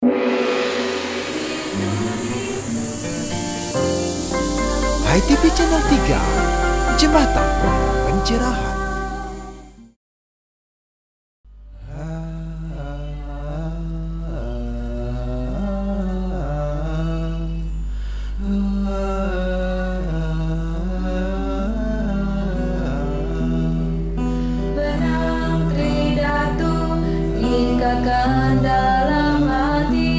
Hai TV Channel 3, Jembatan Pencerahan. Benang tridatu ikatkan dalam hati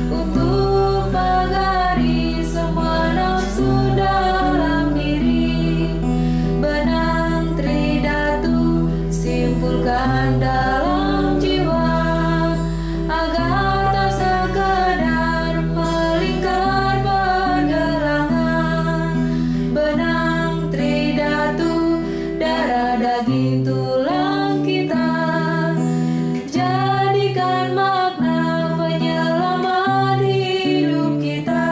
untuk pagari semua nafsu dalam diri. Benang tridatu simpulkan dalam jiwa agar tak sekadar melingkar pergelangan. Benang tridatu darah daging tulang kita, jadikan makna penyelamat hidup kita.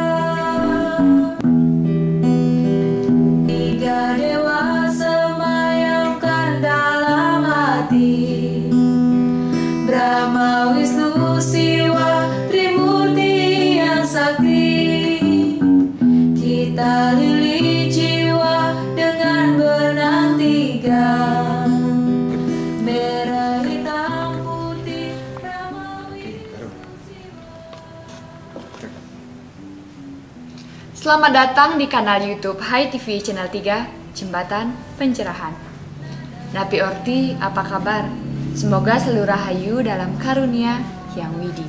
Tiga dewa semayamkan dalam hati, Brahma, Wisnu, Siwa, Trimurti yang sakti. Kita lilit jiwa dengan benang tiga, merah, hitam, putih, Brahma, Wisnu, Siwa. Selamat datang di kanal YouTube Hai TV Channel 3, Jembatan Pencerahan. Napi Orti, apa kabar? Semoga selalu rahayu dalam karunia yang widi.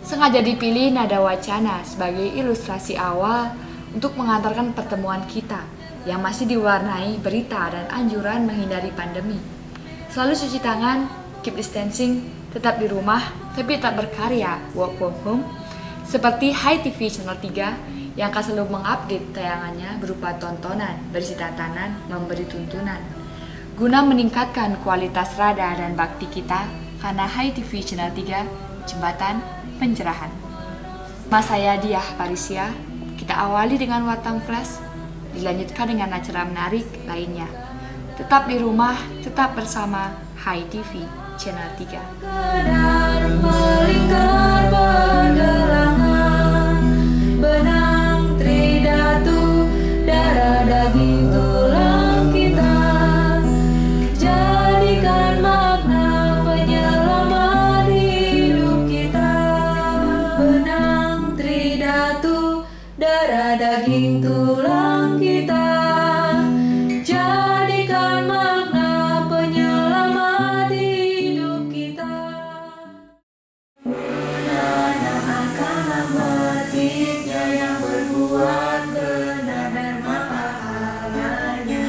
Sengaja dipilih nada wacana sebagai ilustrasi awal untuk mengantarkan pertemuan kita yang masih diwarnai berita dan anjuran menghindari pandemi. Selalu cuci tangan, keep distancing, tetap di rumah, tapi tetap berkarya, work from home. Seperti Hai TV Channel 3 yang akan selalu mengupdate tayangannya berupa tontonan, berisi tatanan, memberi tuntunan. Guna meningkatkan kualitas rada dan bakti kita, karena Hai TV Channel 3, Jembatan Pencerahan. Mas saya Diah Parisia, kita awali dengan Watang Flash, dilanjutkan dengan acara menarik lainnya. Tetap di rumah, tetap bersama Hai TV Channel 3. Kadar melingkar pergelangan, benang tridatu darah daging tulang kita, jadikan makna penyelamat hidup kita. Benang tridatu darah daging tulang kita, jadikan makna penyelamat hidup kita. Menanam akan memetiknya, yang berbuat benar dharma pahalanya.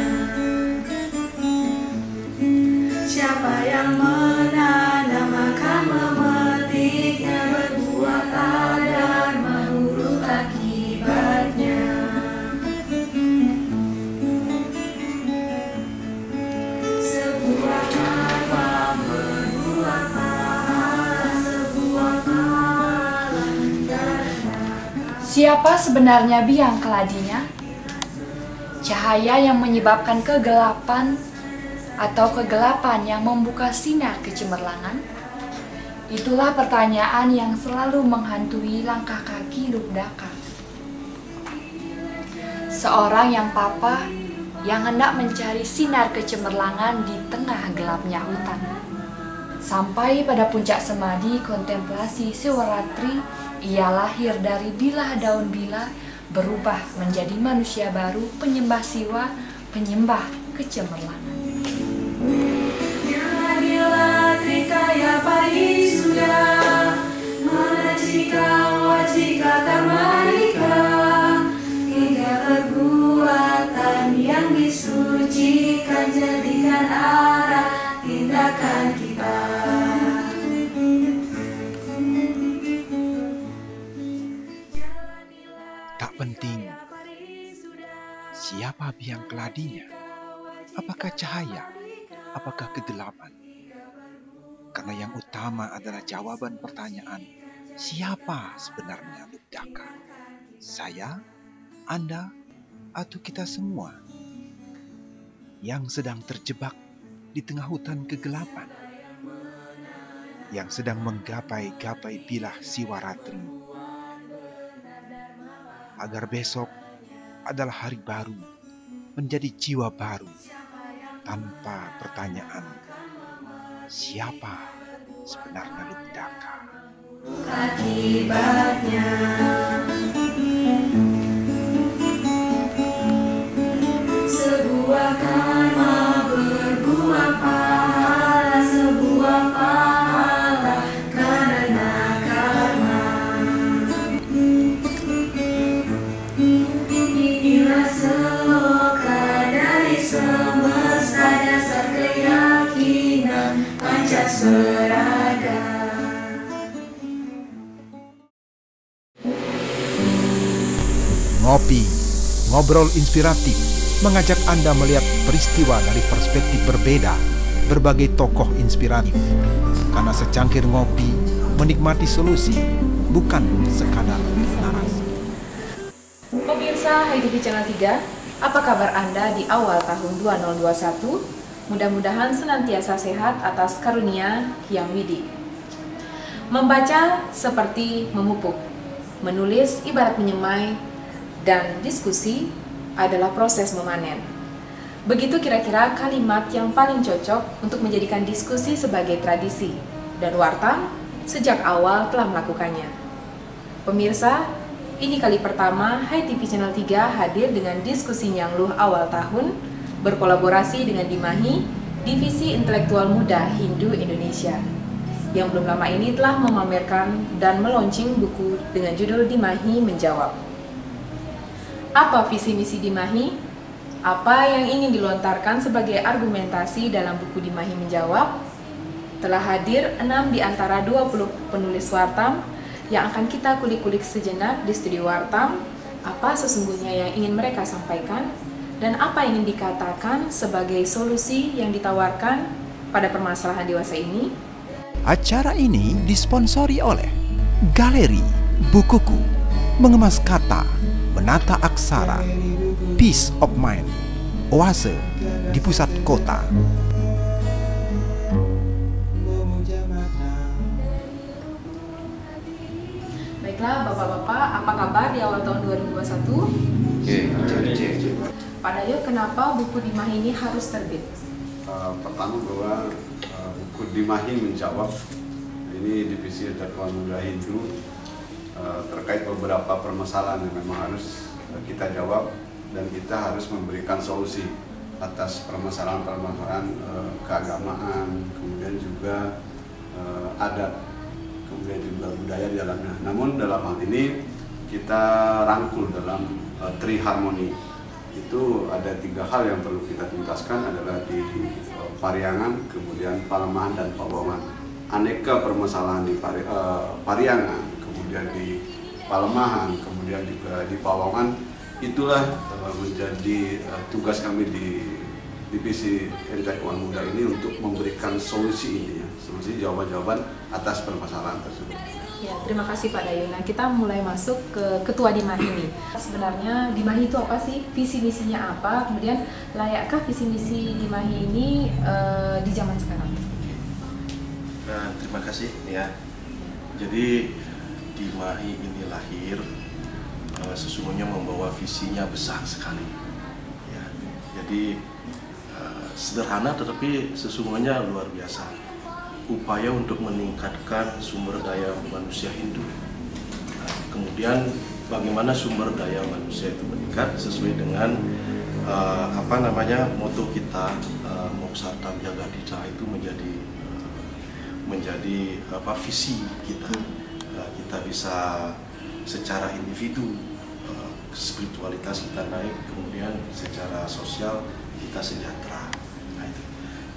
Siapa yang menanam akan memetiknya, berbuat adar menurut akibatnya. Sebuah karma berbuat pahala, sebuah pahala dharma. Siapa sebenarnya biang keladinya? Cahaya yang menyebabkan kegelapan atau kegelapan yang membuka sinar kecemerlangan? Itulah pertanyaan yang selalu menghantui langkah kaki Lubdaka. Seorang yang papa yang hendak mencari sinar kecemerlangan di tengah gelapnya hutan. Sampai pada puncak semadi kontemplasi Siwaratri, ia lahir dari bilah daun bila, berubah menjadi manusia baru, penyembah siwa, penyembah kecemerlangan. Jadilah Trikaya Parisuda, menajika wajika karmarika, hingga perbuatan yang disucikan, jadikan arah tindakan kita. Tak penting siapa biang keladinya, apakah cahaya, apakah kegelapan. Karena yang utama adalah jawaban pertanyaan, siapa sebenarnya Lubdaka? Saya, Anda, atau kita semua yang sedang terjebak di tengah hutan kegelapan? yang sedang menggapai-gapai bilah siwaratri. Agar besok adalah hari baru, menjadi jiwa baru, tanpa pertanyaan, siapa sebenarnya Lundaka? Akibatnya sebuah karma berbuah pahala, sebuah pahala karena karma. Inilah seloka dari semesta, dasar keyakinan Pancasila. Ngopi, ngobrol inspiratif, mengajak Anda melihat peristiwa dari perspektif berbeda, berbagai tokoh inspiratif. Karena secangkir ngopi, menikmati solusi, bukan sekadar narasi. Pemirsa HiTV Channel 3, apa kabar Anda di awal tahun 2021? Mudah-mudahan senantiasa sehat atas karunia Hyang Widi. Membaca seperti memupuk, menulis ibarat menyemai, dan diskusi adalah proses memanen. Begitu kira-kira kalimat yang paling cocok untuk menjadikan diskusi sebagai tradisi, dan Wartam sejak awal telah melakukannya. Pemirsa, ini kali pertama HiTV Channel 3 hadir dengan diskusi Nyangluh awal tahun, berkolaborasi dengan Dimahi, Divisi Intelektual Muda Hindu Indonesia, yang belum lama ini telah memamerkan dan meluncing buku dengan judul Dimahi Menjawab. Apa visi misi Dimahi? Apa yang ingin dilontarkan sebagai argumentasi dalam buku Dimahi Menjawab? Telah hadir 6 di antara 20 penulis Wartam yang akan kita kulik-kulik sejenak di studio Wartam. Apa sesungguhnya yang ingin mereka sampaikan dan apa yang ingin dikatakan sebagai solusi yang ditawarkan pada permasalahan dewasa ini? Acara ini disponsori oleh Galeri Bukuku, mengemas kata, menata aksara, Peace of Mind, Oase di pusat kota. Baiklah Bapak-Bapak, apa kabar di awal tahun 2021? Pak Dayo, kenapa buku Dimahi ini harus terbit? Pertama bahwa buku Dimahi Menjawab ini Divisi Intelektual Muda Hindu terkait beberapa permasalahan yang memang harus kita jawab dan kita harus memberikan solusi atas permasalahan-permasalahan keagamaan, kemudian juga adat, kemudian juga budaya di dalamnya. Namun dalam hal ini kita rangkul dalam triharmoni. Itu ada 3 hal yang perlu kita tuntaskan, adalah di Pariangan, kemudian Palemahan dan Pawongan. Aneka permasalahan di Pariangan, kemudian di Palemahan, kemudian juga di Pawongan, itulah menjadi tugas kami di Divisi Intelektual Muda ini untuk memberikan solusi ini, solusi jawaban-jawaban atas permasalahan tersebut. Ya, terima kasih Pak Dayu. Nah, kita mulai masuk ke Ketua Dimahi ini. Sebenarnya Dimahi itu apa sih? Visi misinya apa? Kemudian layakkah visi misi Dimahi ini di zaman sekarang? Nah, terima kasih ya. Jadi Dimahi ini lahir sesungguhnya membawa visinya besar sekali. Ya, jadi sederhana tetapi sesungguhnya luar biasa. Upaya untuk meningkatkan sumber daya manusia Hindu. Kemudian bagaimana sumber daya manusia itu meningkat sesuai dengan motto kita, Moksartam Jagadita, itu menjadi visi kita. Kita bisa secara individu spiritualitas kita naik, kemudian secara sosial kita sejahtera.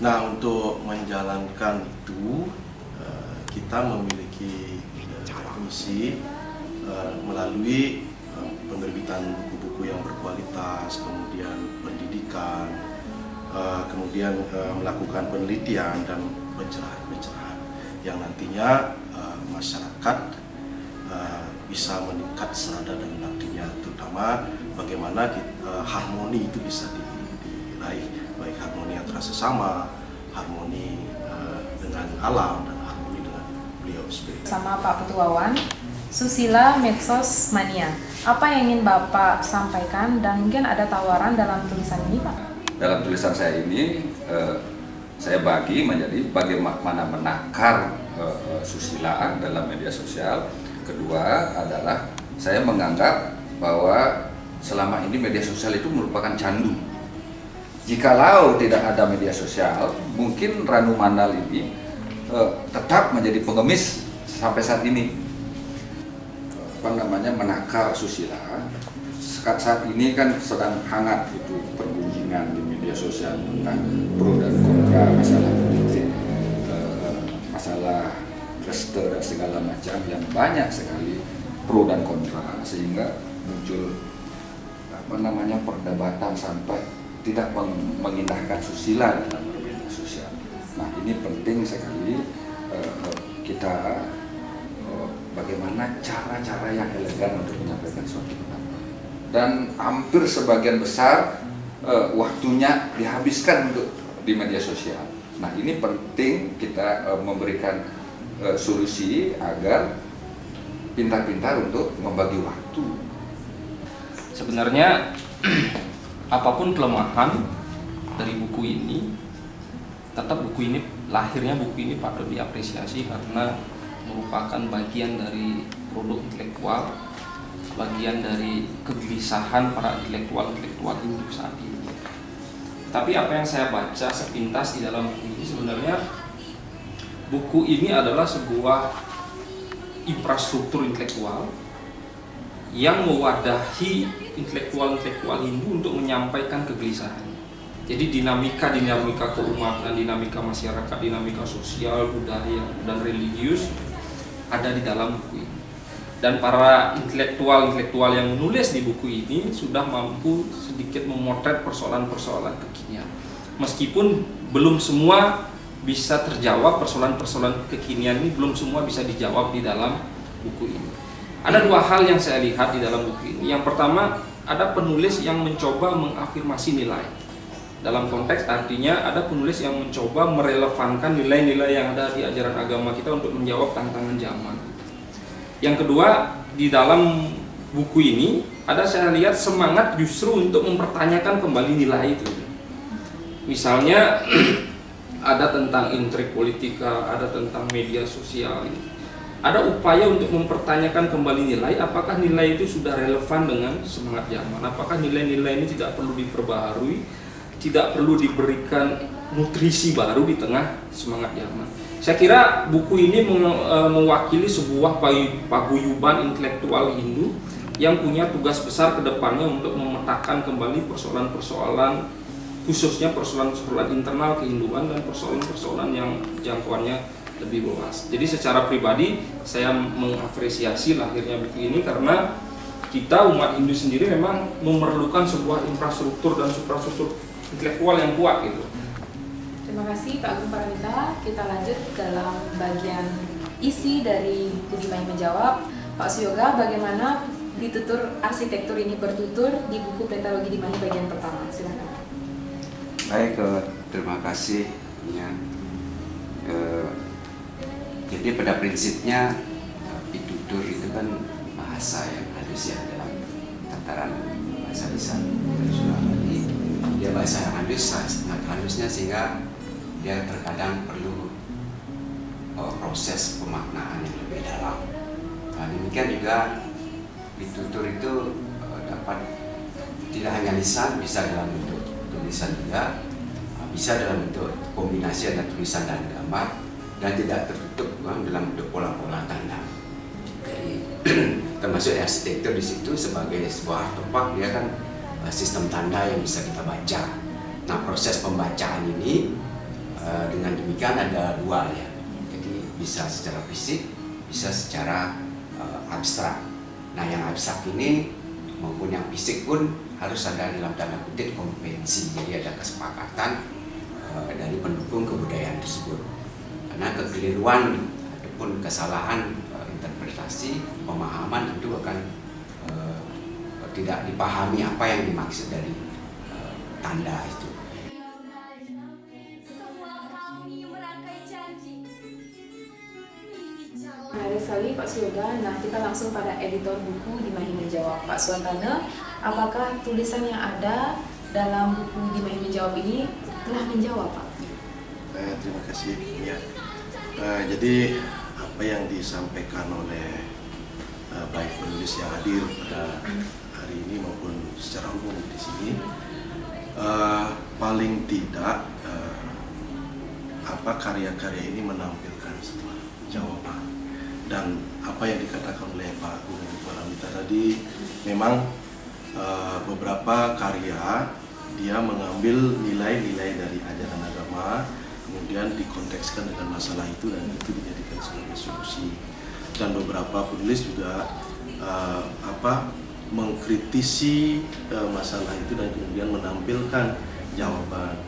Nah, untuk menjalankan itu kita memiliki misi melalui penerbitan buku-buku yang berkualitas, kemudian pendidikan, kemudian melakukan penelitian dan pencerahan yang nantinya masyarakat bisa meningkat serada dan baktinya, terutama bagaimana harmoni itu bisa diraih, baik harmoni antara sesama, harmoni dengan alam, dan harmoni dengan beliau seperti itu. Sama Pak Petuawan, Susila Medsos Mania. Apa yang ingin Bapak sampaikan dan mungkin ada tawaran dalam tulisan ini, Pak? Dalam tulisan saya ini, saya bagi menjadi bagaimana menakar susila dalam media sosial. Kedua adalah saya menganggap bahwa selama ini media sosial itu merupakan candu. Jikalau tidak ada media sosial, mungkin Ranu Mandal ini tetap menjadi pengemis sampai saat ini. Menakar susila. Saat ini kan sedang hangat itu perbincangan di media sosial tentang pro dan kontra masalah politik, masalah restu dan segala macam yang banyak sekali pro dan kontra, sehingga muncul perdebatan sampai tidak mengindahkan susila dalam media sosial. Nah, ini penting sekali kita bagaimana cara-cara yang elegan untuk menyampaikan suatu pendapat. Dan hampir sebagian besar waktunya dihabiskan untuk di media sosial. Nah, ini penting kita memberikan solusi agar pintar-pintar untuk membagi waktu. Sebenarnya apapun kelemahan dari buku ini, tetap lahirnya buku ini patut diapresiasi karena merupakan bagian dari produk intelektual, bagian dari kegelisahan para intelektual hidup saat ini. Tapi apa yang saya baca sepintas di dalam buku ini, sebenarnya buku ini adalah sebuah infrastruktur intelektual yang mewadahi intelektual Hindu untuk menyampaikan kegelisahan. Jadi dinamika keumatan, dinamika masyarakat, dinamika sosial, budaya, dan religius ada di dalam buku ini. Dan para intelektual yang menulis di buku ini sudah mampu sedikit memotret persoalan-persoalan kekinian. Meskipun belum semua bisa terjawab, persoalan-persoalan kekinian ini belum semua bisa dijawab di dalam buku ini. Ada dua hal yang saya lihat di dalam buku ini. Yang pertama, ada penulis yang mencoba mengafirmasi nilai. Dalam konteks artinya ada penulis yang mencoba merelevankan nilai-nilai yang ada di ajaran agama kita untuk menjawab tantangan zaman. Yang kedua, di dalam buku ini ada saya lihat semangat justru untuk mempertanyakan kembali nilai itu. Misalnya ada tentang intrik politika, ada tentang media sosial. Ada upaya untuk mempertanyakan kembali nilai, apakah nilai itu sudah relevan dengan semangat zaman, apakah nilai-nilai ini tidak perlu diperbaharui, tidak perlu diberikan nutrisi baru di tengah semangat zaman. Saya kira buku ini mewakili sebuah paguyuban intelektual Hindu yang punya tugas besar ke depannya untuk memetakan kembali persoalan-persoalan, khususnya persoalan-persoalan internal kehinduan dan persoalan-persoalan yang jangkauannya lebih luas. Jadi secara pribadi saya mengapresiasi lahirnya buku ini karena kita umat Hindu sendiri memang memerlukan sebuah infrastruktur dan suprastruktur intelektual yang kuat gitu. Terima kasih Pak Agung Paramita. Kita lanjut dalam bagian isi dari buku Dimahi Menjawab. Pak Suyoga, bagaimana ditutur arsitektur ini bertutur di buku Petalogi Dimahi bagian pertama? Silakan. Baik, terima kasih. Ya. Jadi pada prinsipnya pitutur itu kan bahasa yang halus ya dalam tataran bahasa lisan Sulawesi. Dia bahasa yang halus, sangat halusnya sehingga dia terkadang perlu proses pemaknaan yang lebih dalam. Nah, demikian juga pitutur itu dapat tidak hanya lisan, bisa dalam bentuk tulisan juga, bisa dalam bentuk kombinasi antara tulisan dan gambar, dan tidak tertutup dalam bentuk pola-pola tanda. Jadi termasuk arsitektur di situ sebagai sebuah artefak, dia kan sistem tanda yang bisa kita baca. Nah, proses pembacaan ini dengan demikian ada dua ya. Jadi bisa secara fisik, bisa secara abstrak. Nah, yang abstrak ini maupun yang fisik pun harus ada dalam tanda kutip konvensi. Jadi ada kesepakatan dari pendukung kebudayaan tersebut. Karena kekeliruan ataupun kesalahan interpretasi, pemahaman tentu akan tidak dipahami apa yang dimaksud dari tanda itu. Semua kami merangkai janji. sekali Pak Suyoga. Nah, kita langsung pada editor buku Dimahi Menjawab. Pak Suwantana, apakah tulisan yang ada dalam buku Dimahi Menjawab ini telah menjawab, Pak? Terima kasih. Ya. Jadi apa yang disampaikan oleh baik penulis yang hadir pada hari ini maupun secara umum di sini, paling tidak karya-karya ini menampilkan sebuah jawaban. Dan apa yang dikatakan oleh Pak Guru Paramita tadi, memang beberapa karya dia mengambil nilai-nilai dari ajaran agama, kemudian dikontekskan dengan masalah itu dan itu dijadikan sebagai solusi. Dan beberapa penulis juga mengkritisi masalah itu dan kemudian menampilkan jawaban.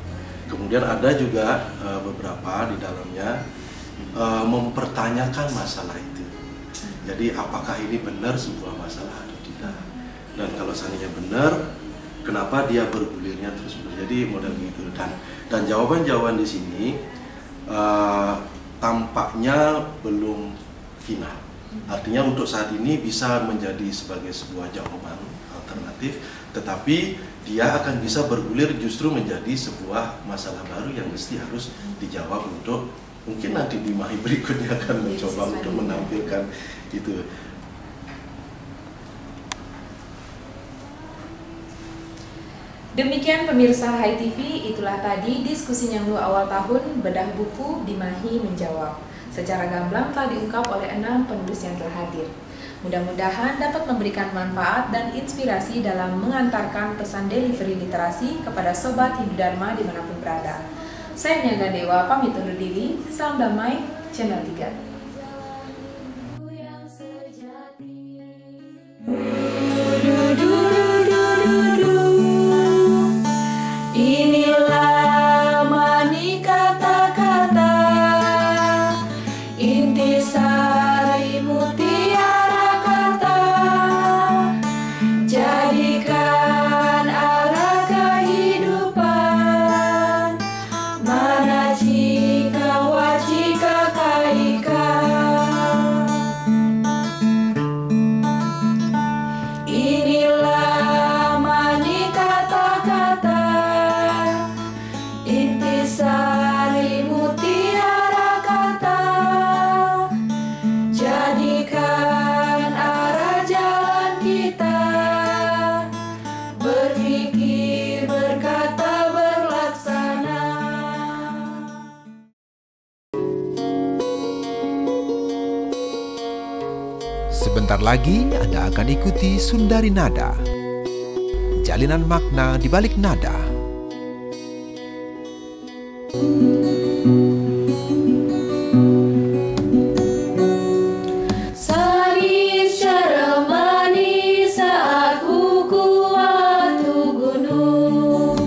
Kemudian ada juga beberapa di dalamnya mempertanyakan masalah itu. Jadi apakah ini benar sebuah masalah atau tidak? Dan kalau seandainya benar, kenapa dia bergulirnya terus jadi model gitu? Dan jawaban-jawaban di sini tampaknya belum final. Artinya untuk saat ini bisa menjadi sebagai sebuah jawaban alternatif, tetapi dia akan bisa bergulir justru menjadi sebuah masalah baru yang mesti harus dijawab untuk mungkin nanti Dimahi berikutnya akan mencoba untuk menampilkan itu. Demikian pemirsa Hai TV, itulah tadi diskusi Nyanglu awal tahun bedah buku Dimahi Menjawab. Secara gamblang telah diungkap oleh 6 penulis yang telah hadir. Mudah-mudahan dapat memberikan manfaat dan inspirasi dalam mengantarkan pesan delivery literasi kepada Sobat Hindu Dharma dimanapun berada. Saya Nyaga Dewa pamit undur diri, salam damai, Channel 3. Inilah manik kata-kata, intisari mutiara kata, jadikan arah kehidupan, mana jika wajika kaika. Inilah manik kata-kata, intisari mutiara kata, jadikan arah jalan kita, berpikir, berkata, berlaksana. Sebentar lagi Anda akan ikuti Sundari Nada, jalinan makna di balik nada. Sari secara manis saat buku waktu gunung,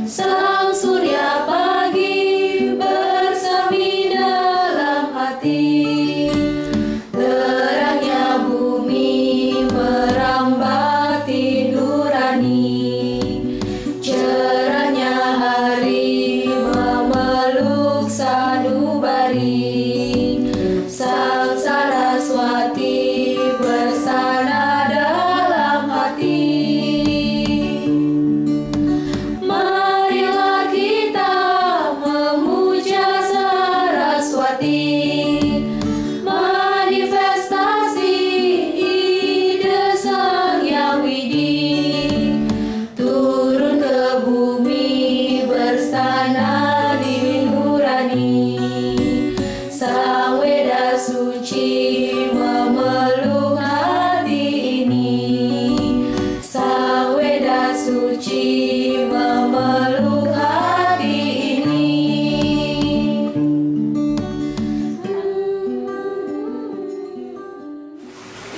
sang surya pagi bersemi dalam hati, terangnya bumi merambati nurani, cerahnya hari memeluk sanubari, sang Saraswati bersana dalam hati. Marilah kita memuja Saraswati, manifestasi ide Sang Yang Widi, turun ke bumi bersana di nurani, sang Weda suci memeluk hati ini, sang Weda suci memeluk hati ini.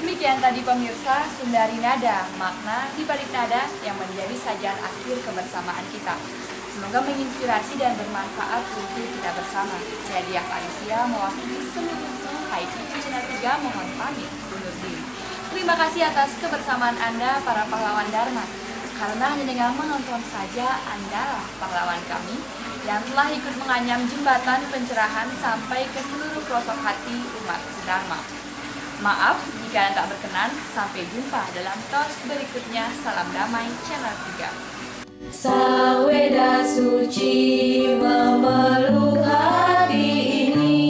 Demikian tadi pemirsa Sundari Nada, makna di balik nada yang menjadi sajian akhir kebersamaan kita. Semoga menginspirasi dan bermanfaat untuk kita bersama. Saya Diah Alicia mewakili seluruh kru Hai TV Channel 3 mohon pamit undur diri. Terima kasih atas kebersamaan Anda para pahlawan Dharma. Karena hanya dengan menonton saja Anda pahlawan kami yang telah ikut menganyam jembatan pencerahan sampai ke seluruh pelosok hati umat Dharma. Maaf jika tak berkenan. Sampai jumpa dalam tos berikutnya. Salam damai Channel 3. Sang Weda suci memeluk hati ini.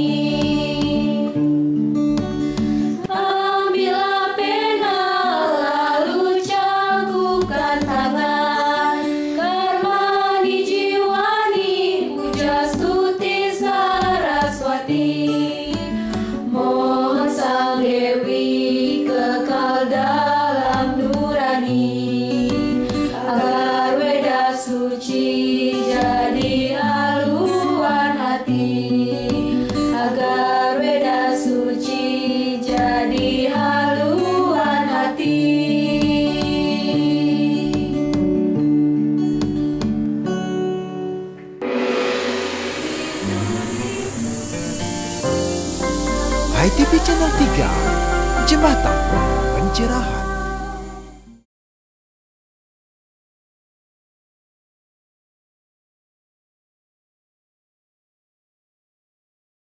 Ambillah pena lalu cangkukkan tangan. Karmani jiwani puja stuti Saraswati. Mohon Sang Dewi kekal dalam nurani. Agar Weda suci jadi haluan hati. Agar Weda suci jadi haluan hati. Hai TV Channel 3, Jembatan Pencerahan.